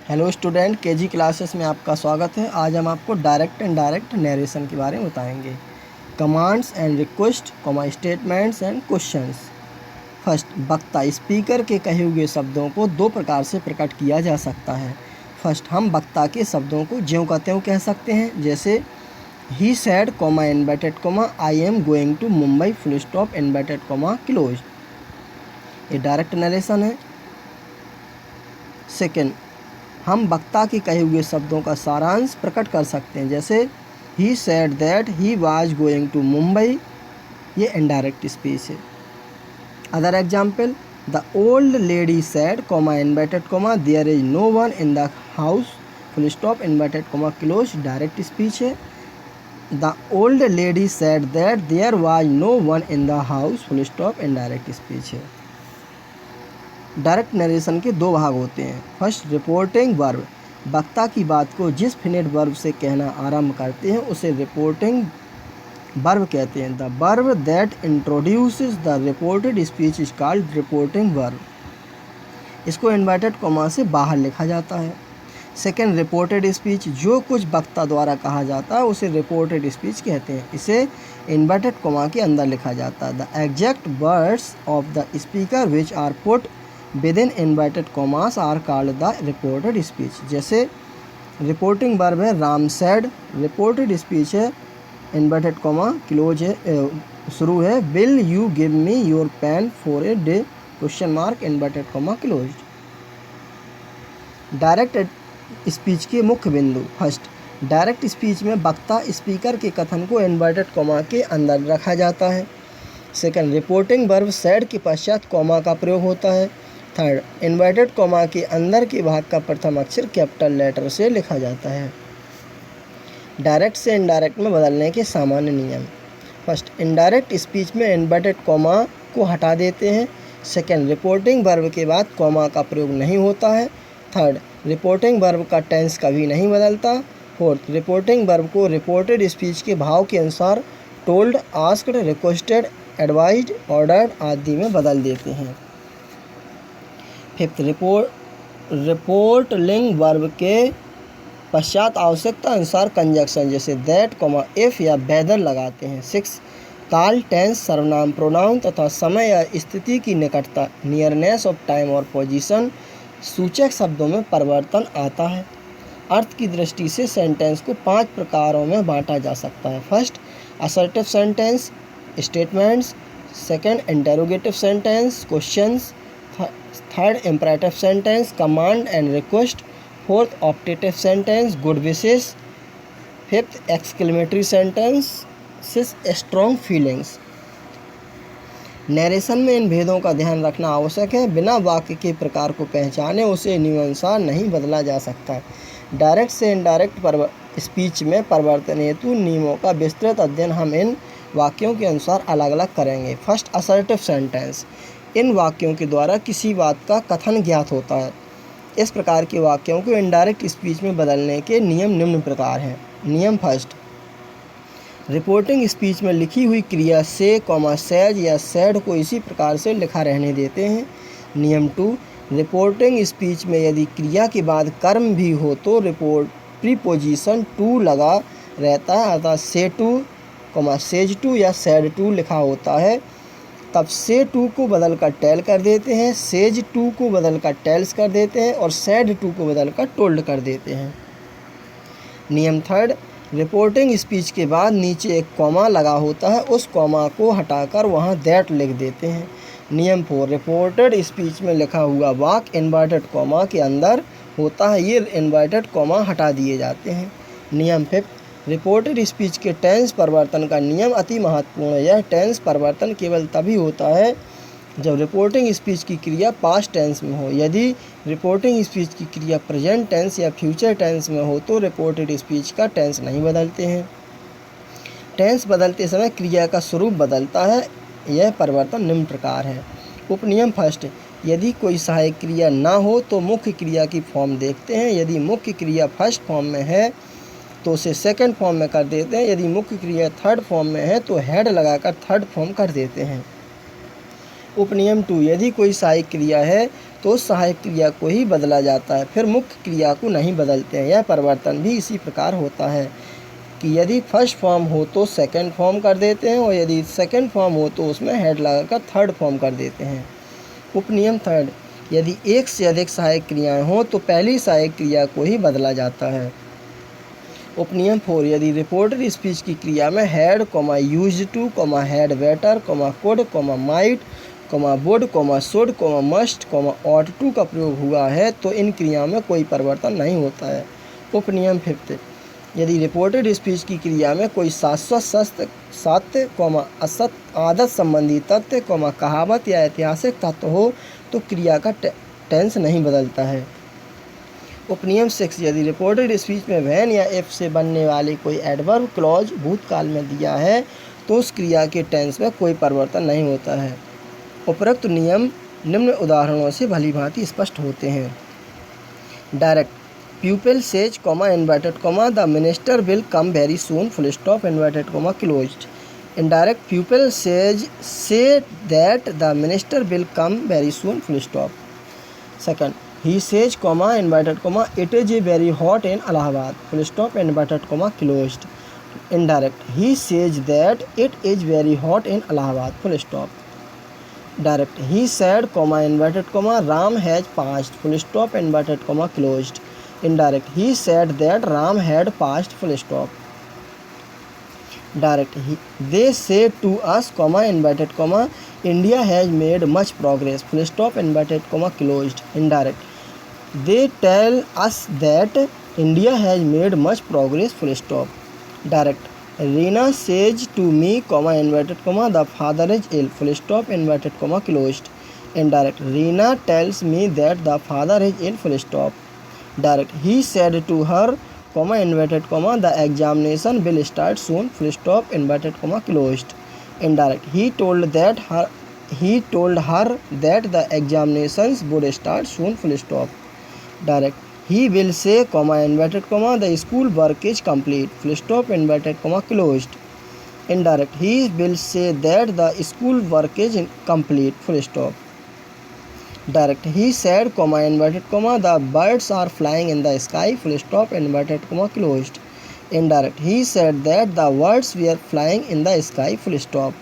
Hello student, KG classes में आपका स्वागत है। आज हम आपको डायरेक्ट एंड डायरेक्ट नरेशन के बारे में बताएंगे। Commands and request, statements and questions. First, वक्ता स्पीकर के कहे हुए शब्दों को दो प्रकार से प्रकट किया जा सकता है। फर्स्ट, हम वक्ता के शब्दों को ज्यों का त्यों कह सकते हैं, जैसे ही said, inverted comma, I am going to Mumbai, full stop, inverted comma close. ये डायरेक्ट नरेशन है। सेकेंड, हम वक्ता के कहे हुए शब्दों का सारांश प्रकट कर सकते हैं, जैसे ही said that he was going to Mumbai. ये इनडायरेक्ट स्पीच है। Other example, the old lady said, inverted comma, there is no one in the house, full stop, inverted comma close. Direct speech है। The old lady said that there was no one in the house, full stop, indirect speech है। Direct narration के दो भाग होते हैं। First, reporting verb, वक्ता की बात को जिस फिनिट वर्ब से कहना आरंभ करते हैं उसे रिपोर्टिंग वर्ब कहते हैं। The verb that introduces the reported speech is called reporting verb. इसको इन्वर्टेड कॉमा से बाहर लिखा जाता है। सेकेंड, रिपोर्टेड स्पीच, जो कुछ वक्ता द्वारा कहा जाता है उसे रिपोर्टेड स्पीच कहते हैं। इसे इन्वर्टेड कॉमा के अंदर लिखा जाता है। The exact words of the speaker which are put within inverted commas are called the reported speech. जैसे रिपोर्टिंग वर्ब है राम सेड, रिपोर्टेड स्पीच है इन्वर्टेड कॉमा क्लोज है, शुरू है will you give me your pen for a day, question mark, inverted comma close. Direct speech के मुख्य बिंदु। First, direct speech में वक्ता स्पीकर के कथन को इन्वर्टेड कॉमा के अंदर रखा जाता है। सेकंड, रिपोर्टिंग वर्ब सेड के पश्चात कॉमा का प्रयोग होता है। थर्ड, इन्वर्टेड कॉमा के अंदर के भाग का प्रथम अक्षर कैपिटल लेटर से लिखा जाता है। डायरेक्ट से इनडायरेक्ट में बदलने के सामान्य नियम। फर्स्ट, इनडायरेक्ट स्पीच में इन्वर्टेड कॉमा को हटा देते हैं। सेकंड, रिपोर्टिंग वर्ब के बाद कॉमा का प्रयोग नहीं होता है। थर्ड, रिपोर्टिंग वर्ब का टेंस कभी नहीं बदलता। फोर्थ, रिपोर्टिंग वर्ब को रिपोर्टेड स्पीच के भाव के अनुसार told, asked, requested, advised, ordered आदि में बदल देते हैं। फिफ्थ, रिपोर्टिंग वर्ब के पश्चात आवश्यकता अनुसार कंजक्शन जैसे दैट, इफ या वेदर लगाते हैं। सिक्स, काल, टेंस, सर्वनाम, प्रोनाउन तथा समय या स्थिति की निकटता, नियरनेस ऑफ टाइम और पोजीशन, सूचक शब्दों में परिवर्तन आता है। अर्थ की दृष्टि से सेंटेंस को 5 प्रकारों में बांटा जा सकता है। First, assertive sentence, statements. Second, interrogative sentence, questions. Third, imperative sentence, command and request. Fourth, optative sentence, good wishes. Fifth, exclamatory sentence, strong feelings. Narration में इन भेदों का ध्यान रखना आवश्यक है। बिना वाक्य के प्रकार को पहचाने उसे नियमानुसार नहीं बदला जा सकता। डायरेक्ट से इनडायरेक्ट स्पीच में परिवर्तन हेतु नियमों का विस्तृत अध्ययन हम इन वाक्यों के अनुसार अलग अलग करेंगे। फर्स्ट, असर्टिव सेंटेंस, इन वाक्यों के द्वारा किसी बात का कथन ज्ञात होता है। इस प्रकार के वाक्यों को इनडायरेक्ट स्पीच में बदलने के नियम निम्न प्रकार हैं। नियम फर्स्ट, रिपोर्टिंग स्पीच में लिखी हुई क्रिया से, सेज या सेड को इसी प्रकार से लिखा रहने देते हैं। नियम टू, रिपोर्टिंग स्पीच में यदि क्रिया के बाद कर्म भी हो तो प्रीपोजिशन टू लगा रहता है, अर्थात से टू, सेज टू या सेड टू लिखा होता है, तब से टू को बदल कर टेल कर देते हैं, सेज टू को बदल कर टेल्स कर देते हैं और सेड टू को बदल कर टोल्ड कर देते हैं। नियम थर्ड, रिपोर्टिंग स्पीच के बाद नीचे एक कॉमा लगा होता है, उस कॉमा को हटाकर वहां दैट लिख देते हैं। नियम फोर, रिपोर्टेड स्पीच में लिखा हुआ वाक्य इन्वर्टेड कॉमा के अंदर होता है, ये इन्वर्टेड कॉमा हटा दिए जाते हैं। नियम फिफ्थ, रिपोर्टेड स्पीच के टेंस परिवर्तन का नियम अति महत्वपूर्ण है। यह टेंस परिवर्तन केवल तभी होता है जब रिपोर्टिंग स्पीच की क्रिया पास्ट टेंस में हो। यदि रिपोर्टिंग स्पीच की क्रिया प्रेजेंट टेंस या फ्यूचर टेंस में हो तो रिपोर्टेड स्पीच का टेंस नहीं बदलते हैं। टेंस बदलते समय क्रिया का स्वरूप बदलता है। यह परिवर्तन निम्न प्रकार है। उपनियम फर्स्ट, यदि कोई सहायक क्रिया ना हो तो मुख्य क्रिया की फॉर्म देखते हैं। यदि मुख्य क्रिया फर्स्ट फॉर्म में है तो उसे सेकंड फॉर्म में कर देते हैं। यदि मुख्य क्रिया थर्ड फॉर्म में है तो हेड लगाकर थर्ड फॉर्म कर देते हैं। उपनियम टू, यदि कोई सहायक क्रिया है तो उस सहायक क्रिया को ही बदला जाता है, फिर मुख्य क्रिया को नहीं बदलते हैं। यह परिवर्तन भी इसी प्रकार होता है कि यदि फर्स्ट फॉर्म हो तो सेकंड फॉर्म कर देते हैं, और यदि सेकंड फॉर्म हो तो उसमें हेड लगाकर थर्ड फॉर्म कर देते हैं। उपनियम थर्ड, यदि एक से अधिक सहायक क्रियाएं हों तो पहली सहायक क्रिया को ही बदला जाता है। उपनियम 4, यदि रिपोर्टेड स्पीच की क्रिया में had, used to, had better, could, might, would, should, must, ought to का प्रयोग हुआ है तो इन क्रियाओं में कोई परिवर्तन नहीं होता है। उपनियम 5, यदि रिपोर्टेड स्पीच की क्रिया में कोई शाश्वत सत्य, असत, आदत संबंधी तथ्य, कहावत या ऐतिहासिक तत्व हो तो क्रिया का टेंस नहीं बदलता है। उपनियम 6, यदि रिपोर्टेड स्पीच में व्हेन या इफ से बनने वाली कोई एडवर्ब क्लॉज भूतकाल में दिया है तो उस क्रिया के टेंस में कोई परिवर्तन नहीं होता है। उपरोक्त नियम निम्न उदाहरणों से भलीभांति स्पष्ट होते हैं। Direct, pupil says, inverted comma, the minister will come very soon, full stop, inverted comma, closed. Indirect, pupil say that the minister will come very soon, full stop. Second, he says, inverted comma, it is very hot in Allahabad, full stop, inverted comma, closed. Indirect, he says that it is very hot in Allahabad, full stop. Direct, he said, inverted comma, Ram has passed, full stop, inverted comma, closed. Indirect, he said that Ram had passed, full stop. Direct, they say to us, inverted comma, India has made much progress, full stop, inverted comma, closed. Indirect, they tell us that India has made much progress, full stop. Direct, Reena says to me, inverted comma, the father is ill, full stop, inverted comma, closed. Indirect, Reena tells me that the father is ill, full stop. Direct, he said to her, inverted comma, the examination will start soon, full stop, inverted comma, closed. Indirect, he told her that the examinations would start soon, full stop. Direct, he will say, inverted comma, the school work is complete, full stop, inverted comma, closed. Indirect, he will say that the school work is complete, full stop. Direct, he said, inverted comma, the birds are flying in the sky, full stop, inverted comma, closed. Indirect, he said that the birds were flying in the sky, full stop.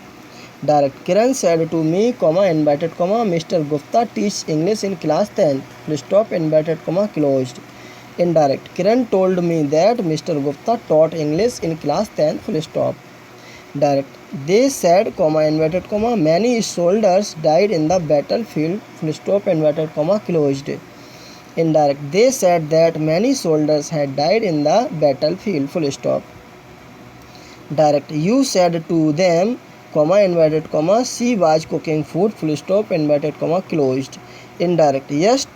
Direct, Kiran said to me, inverted comma, Mr. Gupta teaches English in class 10, full stop, inverted comma, closed. Indirect, Kiran told me that Mr. Gupta taught English in class 10, full stop. Direct, they said, inverted comma, many soldiers died in the battlefield, full stop, inverted comma, closed. Indirect, they said that many soldiers had died in the battlefield, full stop. Direct, you said to them, inverted comma, she was cooking food, full stop, inverted comma, closed. Indirect, yes,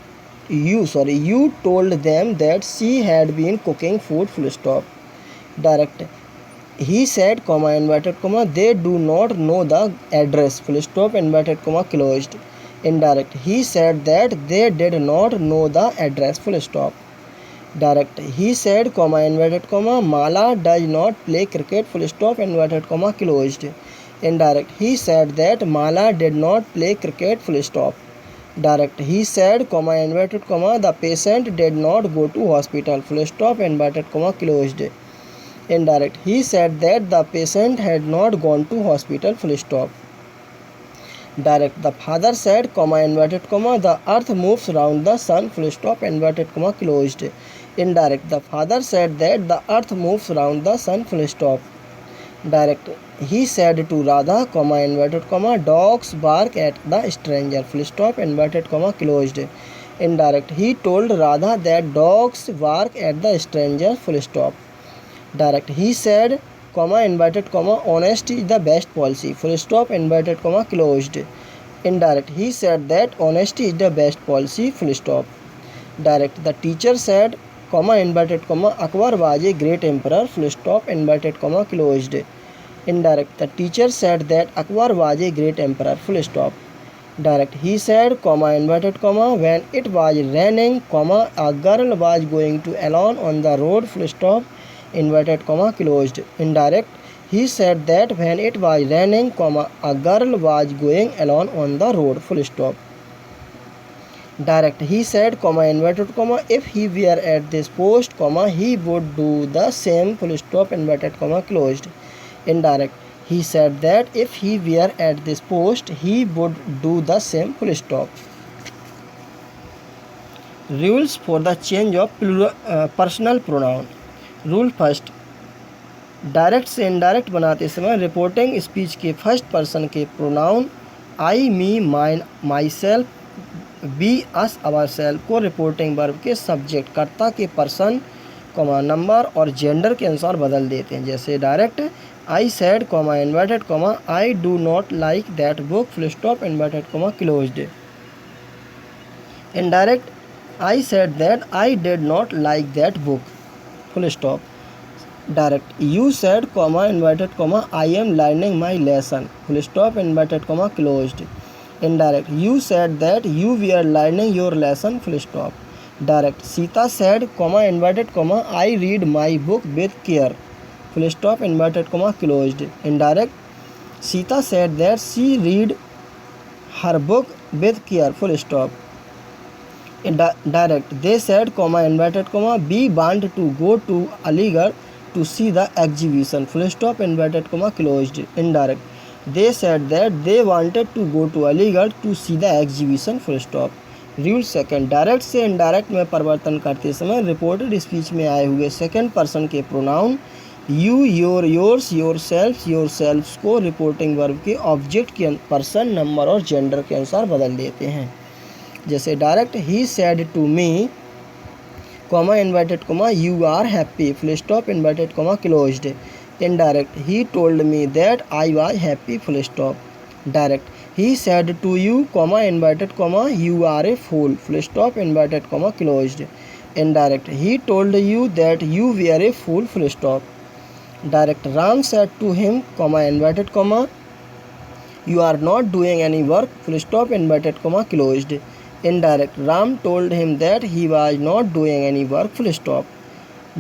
you told them that she had been cooking food, full stop. Direct, he said, inverted comma, they do not know the address, full stop, inverted comma, closed. Indirect, he said that they did not know the address, full stop. Direct, he said, inverted comma, Mala does not play cricket, full stop, inverted comma, closed. Indirect, he said that Mala did not play cricket, full stop. Direct, he said, inverted comma, the patient did not go to hospital, full stop, inverted comma, closed. Indirect, he said that the patient had not gone to hospital, full stop. Direct, the father said, inverted comma, the earth moves around the sun, full stop, inverted comma, closed. Indirect, the father said that the earth moves around the sun, full stop. Direct, he said to Radha, inverted comma, dogs bark at the stranger, full stop, inverted comma, closed. Indirect, he told Radha that dogs bark at the stranger, full stop. Direct, he said, inverted comma, honesty is the best policy, full stop, inverted comma, closed. Indirect, he said that honesty is the best policy, full stop. Direct, the teacher said, inverted comma, Akbar was a great emperor, full stop, inverted comma, closed. Indirect, the teacher said that Akbar was a great emperor, full stop. Direct, he said, inverted comma, when it was raining, a girl was going to alone on the road, full stop, inverted comma, closed. Indirect, he said that when it was raining, a girl was going alone on the road, full stop. Direct he said comma inverted comma if he were at this post comma he would do the same full stop inverted comma closed. Indirect he said that if he were at this post he would do the same full stop. Rules for the change of personal pronoun. Rule first, direct से indirect बनाते समय reporting speech के first person के pronoun I, me, mine, my self, we, us, our self को reporting verb के subject कर्ता के person comma number और जेंडर के अनुसार बदल देते हैं। जैसे direct I said comma inverted comma I do not like that book full stop inverted comma closed. Indirect I said that I did not like that book full stop. Direct you said comma inverted comma I am learning my lesson full stop inverted comma closed. Indirect you said that you were learning your lesson full stop. Direct Sita said comma inverted comma I read my book with care full stop inverted comma closed. Indirect Sita said that she read her book with care full stop. Direct they said comma inverted comma we want to go to Aligarh to see the exhibition full stop inverted comma closed. Indirect they said that they wanted to go to Aligarh to see the exhibition full stop. Rule second, direct से indirect में परिवर्तन करते समय reported speech में आए हुए second person के pronoun you, your, yours, yourselves को रिपोर्टिंग वर्ब के ऑब्जेक्ट के पर्सन नंबर और जेंडर के अनुसार बदल देते हैं। जैसे direct he said to me comma inverted comma you are happy full stop inverted comma closed. Indirect he told me that I was happy full stop. Direct he said to you comma inverted comma you are a fool full stop inverted comma closed. Indirect he told you that you were a fool full stop. Direct Ram said to him comma inverted comma you are not doing any work full stop inverted comma closed. Indirect Ram told him that he was not doing any work full stop.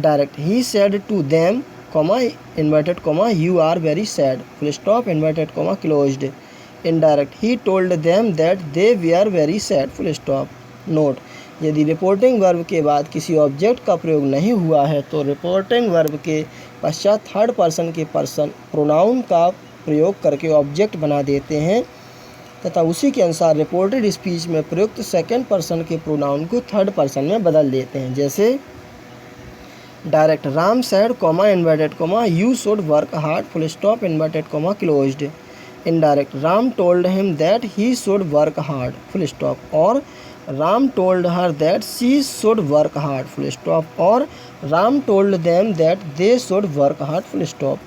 Direct he said to them comma inverted comma you are very sad full stop inverted comma closed. Indirect he told them that they were very sad full stop. Note, यदि reporting verb के बाद किसी object का प्रयोग नहीं हुआ है तो रिपोर्टिंग वर्ब के पश्चात थर्ड पर्सन के पर्सन प्रोनाउन का प्रयोग करके ऑब्जेक्ट बना देते हैं तथा उसी के अनुसार रिपोर्टेड स्पीच में प्रयुक्त सेकंड पर्सन के प्रोनाउन को थर्ड पर्सन में बदल देते हैं। जैसे direct Ram said comma inverted comma you should work hard full stop inverted comma closed. Indirect Ram told him that he should work hard full stop और Ram told her that she should work hard full stop और Ram told them that they should work hard full stop.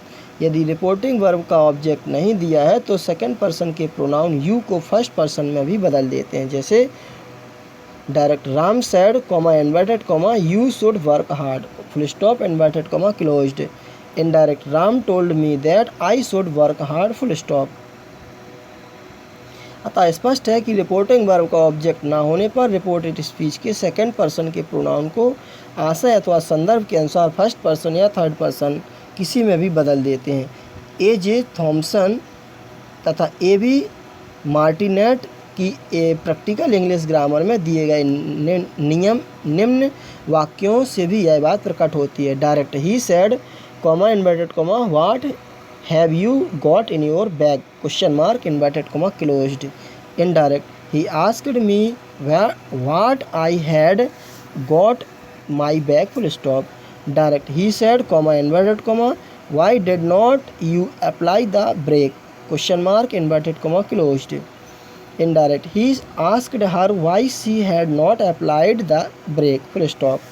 यदि reporting verb का object नहीं दिया है तो second person के pronoun you को फर्स्ट पर्सन में भी बदल देते हैं। जैसे direct Ram said comma inverted comma you should work hard full stop inverted comma closed. Indirect Ram told me that I should work hard full stop. अतः स्पष्ट है कि रिपोर्टिंग वर्ब का ऑब्जेक्ट ना होने पर रिपोर्टेड स्पीच के सेकंड पर्सन के प्रोनाउन को आशय अथवा संदर्भ के अनुसार फर्स्ट पर्सन या थर्ड पर्सन किसी में भी बदल देते हैं। ए जे थॉमसन तथा ए बी मार्टिनेट की प्रैक्टिकल इंग्लिश ग्रामर में दिए गए नियम निम्न वाक्यों से भी यह बात प्रकट होती है। Direct he said comma inverted comma what have you got in your bag question mark inverted comma closed. Indirect he asked me what I had got my bag full stop. Direct he said comma inverted comma why did not you apply the brake question mark inverted comma closed. Indirect he asked her why she had not applied the brake full stop.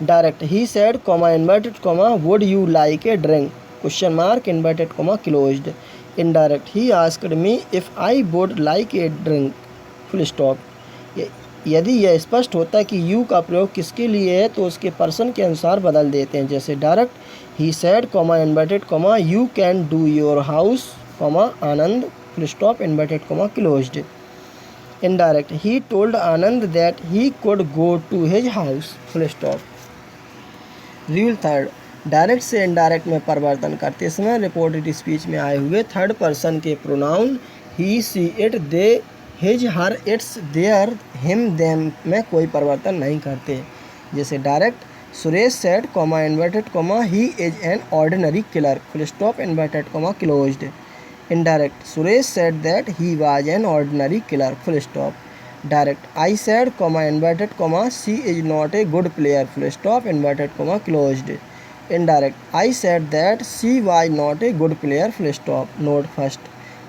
Direct he said comma inverted comma would you like a drink question mark inverted comma closed. Indirect he asked me if I would like a drink full stop. यदि यह स्पष्ट होता है कि you का प्रयोग किसके लिए है तो उसके पर्सन के अनुसार बदल देते हैं। जैसे direct he said comma inverted comma you can do your house comma Anand full stop inverted comma closed. Indirect he told Anand that he could go to his house full stop. Rule third, direct से indirect में परिवर्तन करते समय reported speech में आए हुए third person के pronoun he, she, it, they, his her its their him them में कोई परिवर्तन नहीं करते। जैसे direct Suresh said comma inverted comma he is an ordinary killer full stop inverted comma closed. Indirect Suresh said that he was an ordinary killer full stop. Direct I said comma inverted comma she is not a good player full stop inverted comma closed. Indirect I said that she was not a good player full stop. Node first,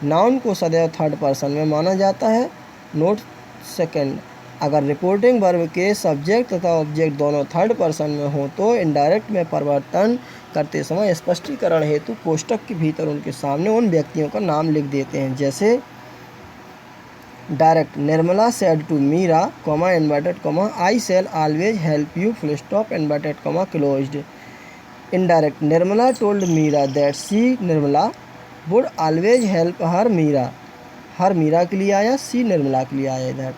noun को सदैव third person में माना जाता है। Note second, अगर reporting verb के subject तथा object दोनों थर्ड पर्सन में हो तो इनडायरेक्ट में परिवर्तन करते समय स्पष्टीकरण हेतु कोष्टक के भीतर उनके सामने उन व्यक्तियों का नाम लिख देते हैं। जैसे direct Nirmala said to Meera comma inverted comma I shall always help you full stop inverted comma closed. Indirect Nirmala told Meera that she Nirmala would always help her Meera. Her Meera के लिए आया, सी निर्मला के लिए आया इधर।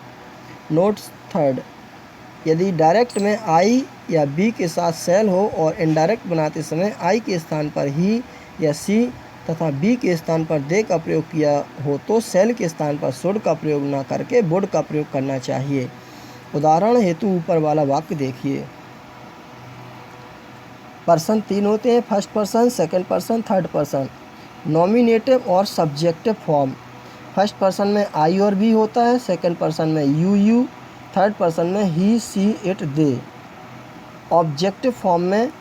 नोट थर्ड, यदि डायरेक्ट में आई या बी के साथ सेल हो और इनडायरेक्ट बनाते समय आई के स्थान पर ही या सी तथा बी के स्थान पर दे का प्रयोग किया हो तो सेल के स्थान पर शुड का प्रयोग न करके वुड का प्रयोग करना चाहिए। उदाहरण हेतु ऊपर वाला वाक्य देखिए। पर्सन तीन होते हैं, first person, second person, third person. Nominative और सब्जेक्टिव फॉर्म, फर्स्ट पर्सन में आई और बी होता है, सेकंड पर्सन में यू, थर्ड पर्सन में he she it they. Objective form में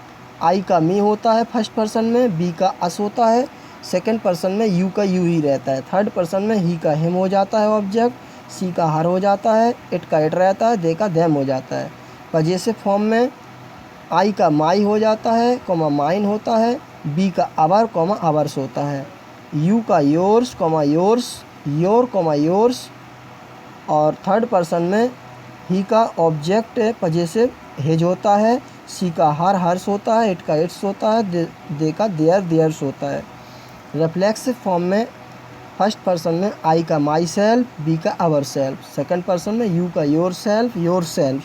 आई का मी होता है फर्स्ट पर्सन में, बी का अस होता है, सेकंड पर्सन में यू का यू ही रहता है, थर्ड पर्सन में ही का हिम हो जाता है ऑब्जेक्ट, सी का हर हो जाता है, इट का इट रहता है, दे का देम हो जाता है। पजेसिव फॉर्म में आई का माई हो जाता है कॉमा माइन होता है, बी का अवर कॉमा अवर्स होता है, यू का yours comma yours, your comma yours, और थर्ड पर्सन में ही का ऑब्जेक्ट पजेसिव हिज होता है, सी का हर हर्स होता है, इट का इट्स होता है, दे का देयर देयर्स होता है। रिफ्लेक्सिव फॉर्म में फर्स्ट पर्सन में आई का माई सेल्फ, बी का आवर सेल्फ, सेकंड पर्सन में यू का your self, your self,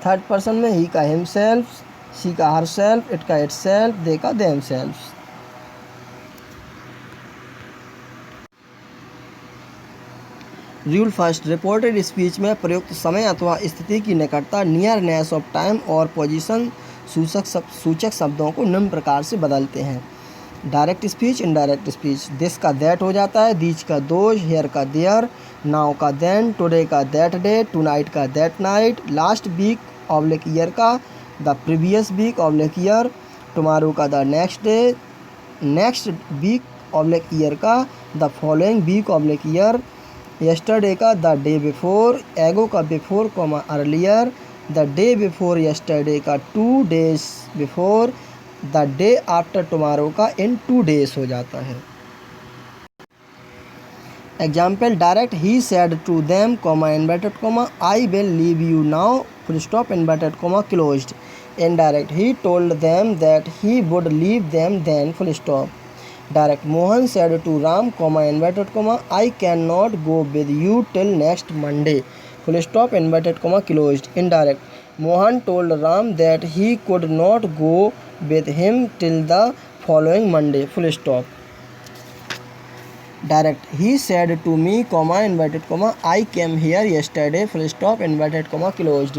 third person में ही का हिम सेल्फ, सी का हर सेल्फ, इट का इट सेल्फ, दे का them self. Rule first, reported speech में प्रयुक्त समय अथवा स्थिति की निकटता नियरनेस ऑफ टाइम और पोजीशन सूचक शब्दों को निम्न प्रकार से बदलते हैं। Direct speech, indirect speech. This का दैट हो जाता है, दीज का दोज, हेयर का देयर, नाउ का देन, टुडे का दैट डे, टुनाइट का that night, last week oblique year का the previous week oblique year, tomorrow का the next day, next week oblique year का the following week oblique year, yesterday का the day before, ago का before comma earlier, the day before yesterday का 2 days before, the day after tomorrow का in 2 days हो जाता है। Example, direct he said to them comma inverted comma I will leave you now full stop inverted comma closed. Indirect he told them that he would leave them then full stop. Direct Mohan said to Ram comma inverted comma I can not go with you till next Monday full stop inverted comma closed. Indirect Mohan told Ram that he could not go with him till the following Monday full stop. Direct, he said to me comma inverted comma I came here yesterday full stop inverted comma closed.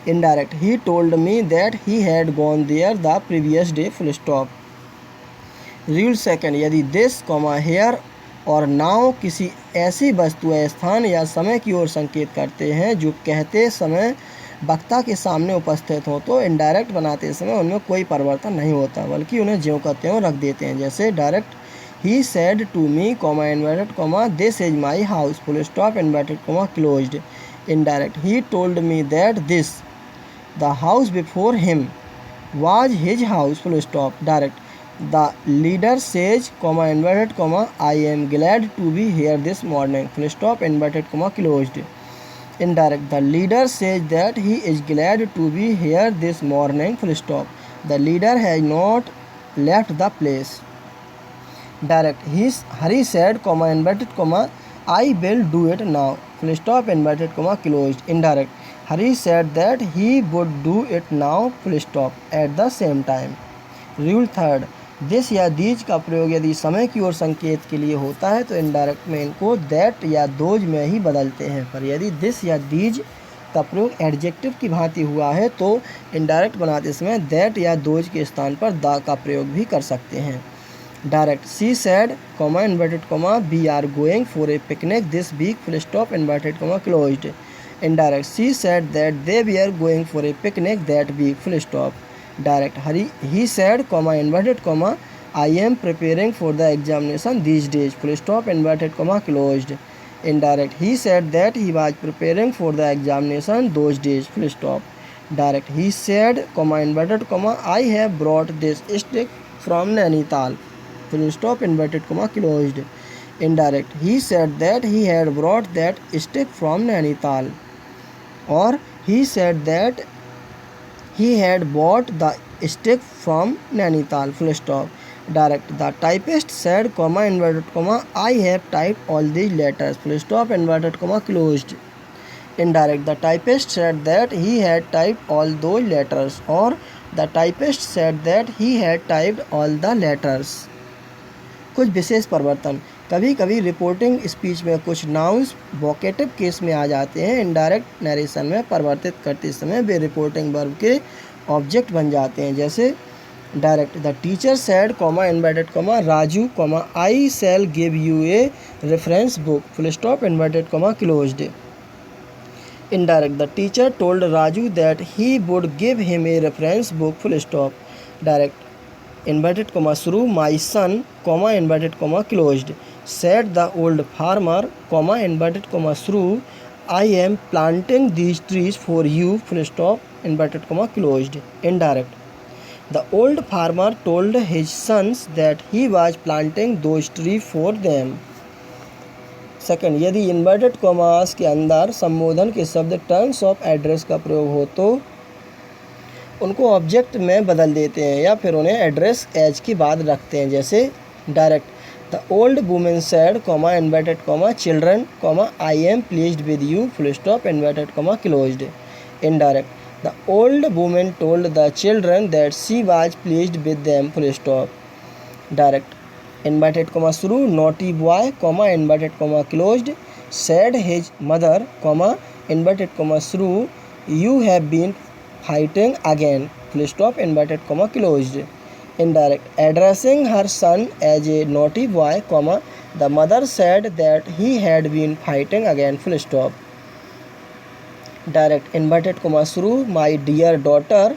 Indirect, he told me that he had gone there the previous day full stop. Rule second, यदि this comma here और now किसी ऐसी वस्तु या स्थान या समय की ओर संकेत करते हैं जो कहते समय वक्ता के सामने उपस्थित हो तो इनडायरेक्ट बनाते समय उनमें कोई परिवर्तन नहीं होता बल्कि उन्हें ज्यों का त्यों रख देते हैं। जैसे direct, he said to me comma inverted comma this is my house full stop inverted comma closed. Indirect, he told me that this the house before him was his house full stop. Direct, the leader says comma inverted comma I am glad to be here this morning full stop inverted comma closed. Indirect, the leader says that he is glad to be here this morning full stop. The leader has not left the place. Direct, Hari said comma inverted comma I will do it now full stop inverted comma closed. Indirect, Hari said that he would do it now full stop at the same time. Rule third, this या these का प्रयोग यदि समय की ओर संकेत के लिए होता है तो इनडायरेक्ट में इनको दैट या दोज में ही बदलते हैं, पर यदि दिस या दीज का प्रयोग एडजेक्टिव की भांति हुआ है तो इनडायरेक्ट बनाते समय दैट या दोज के स्थान पर द का प्रयोग भी कर सकते हैं। Direct she said comma inverted comma we are going for a picnic this week full stop inverted comma closed. Indirect she said that they we are going for a picnic that week full stop. Direct he said comma inverted comma I am preparing for the examination these days full stop inverted comma closed. Indirect, he said that he was preparing for the examination those days full stop. Direct, he said comma inverted comma I have brought this stick from Nainital full stop inverted comma closed. Indirect, he said that he had brought that stick from Nainital, or he said that he had bought the stick from Nainital full stop. Direct, the typist said comma inverted comma I have typed all these letters full stop inverted comma closed. Indirect, the typist said that he had typed all those letters, or the typist said that he had typed all the letters. कुछ विशेष परिवर्तन। कभी कभी reporting speech में कुछ nouns vocative case में आ जाते हैं। Indirect narration में परिवर्तित करते समय वे रिपोर्टिंग वर्ब के ऑब्जेक्ट बन जाते हैं, जैसे direct, the teacher said comma inverted comma Raju comma I shall give you a reference book full stop inverted comma closed. Indirect, the teacher told Raju that he would give him a reference book full stop. Direct, inverted comma शुरू my son comma inverted comma closed said the old farmer comma inverted comma शुरू I am planting these trees for you full stop inverted comma closed. Indirect, the old farmer told his sons that he was planting those trees for them. Second, यदि inverted commas के अंदर संबोधन के शब्द terms of address का प्रयोग हो तो उनको ऑब्जेक्ट में बदल देते हैं या फिर उन्हें एड्रेस एज के बाद रखते हैं, जैसे direct, the old women sad comma inverted comma children comma I M pleased with you full stop inverted comma closed. Indirect, the old woman told the children that she was pleased with them full stop. Direct, inverted comma शुरू naughty boy comma inverted comma closed said his mother comma inverted comma शुरू you have been fighting again full stop inverted comma closed. Indirect, addressing her son as a naughty boy comma the mother said that he had been fighting again full stop. Direct, inverted comma शुरू my dear daughter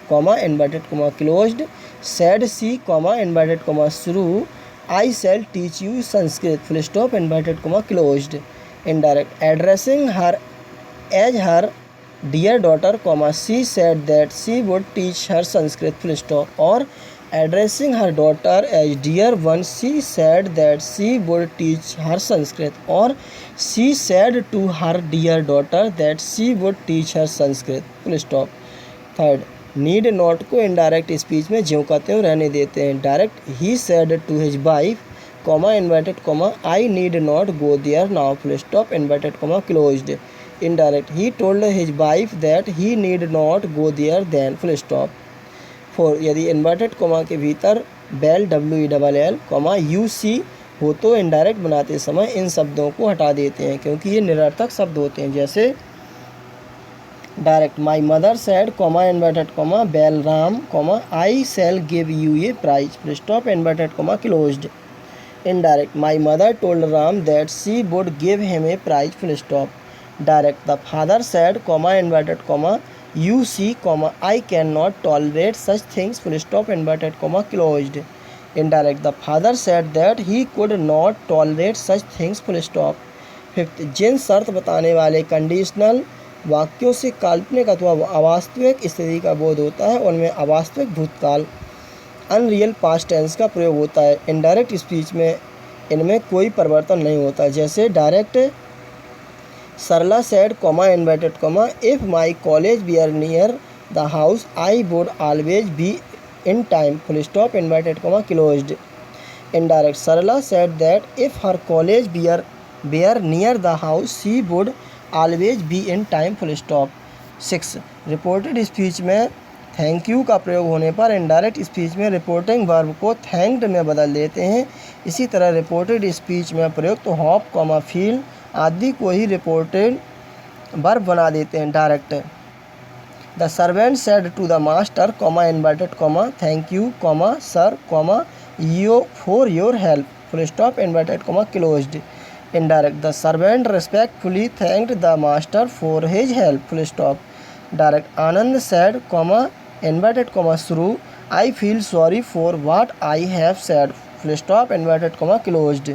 comma inverted comma closed said she comma inverted comma शुरू I shall teach you Sanskrit full stop inverted comma closed. Indirect, addressing her as her dear daughter comma she said that she would teach her Sanskrit full stop, और addressing her daughter as dear one she said that she would teach her Sanskrit, or she said to her dear daughter that she would teach her Sanskrit full stop. Third, need not को indirect speech में ज्यों का त्यों रहने देते हैं। Direct, he said to his wife comma inverted comma I need not go there now full stop inverted comma closed. Indirect, he told his wife that he need not go there then full stop. Four, यदि inverted comma के भीतर bell WELL comma UC हो तो indirect बनाते समय इन शब्दों को हटा देते हैं क्योंकि ये निरर्थक शब्द होते हैं, जैसे direct, my mother said comma inverted comma well Ram comma I shall give you a prize full stop inverted comma closed. Indirect, my mother told Ram that she would give him a prize full stop. Direct, the father said comma inverted comma UC comma I cannot tolerate such things full stop inverted comma closed. Indirect, the father said that he could not tolerate such things full stop. Fifth, जिन शर्त बताने वाले conditional वाक्यों से काल्पनिक अथवा अवास्तविक स्थिति का बोध होता है उनमें अवास्तविक भूतकाल अनरियल पास्ट टेंस का प्रयोग होता है। इनडायरेक्ट स्पीच में इनमें कोई परिवर्तन नहीं होता, जैसे direct, Sarla said comma inverted comma if my college we are near the house I would always be in time full stop inverted comma closed. Indirect, Sarla said that if her college we are near the house she would always be in time full stop. Six, reported speech में thank you का प्रयोग होने पर indirect speech में reporting verb को thanked में बदल देते हैं। इसी तरह रिपोर्टेड स्पीच में प्रयुक्त होप कॉमा फील आदि को ही रिपोर्टेड वर्ब बना देते हैं direct. The servant said to the master comma inverted comma thank you comma sir comma you for your help full stop inverted comma closed. Indirect the servant respectfully thanked the master for his help full stop. Direct Anand said comma inverted comma शुरू I feel sorry for what I have said full stop inverted comma closed.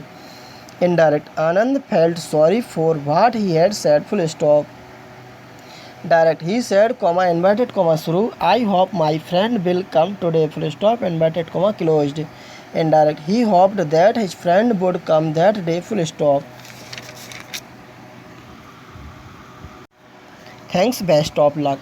Indirect Anand felt sorry for what he had said full stop. Direct he said comma inverted comma शुरू I hope my friend will come today full stop inverted comma closed. Indirect he hoped that his friend would come that day full stop. Thanks, best of luck.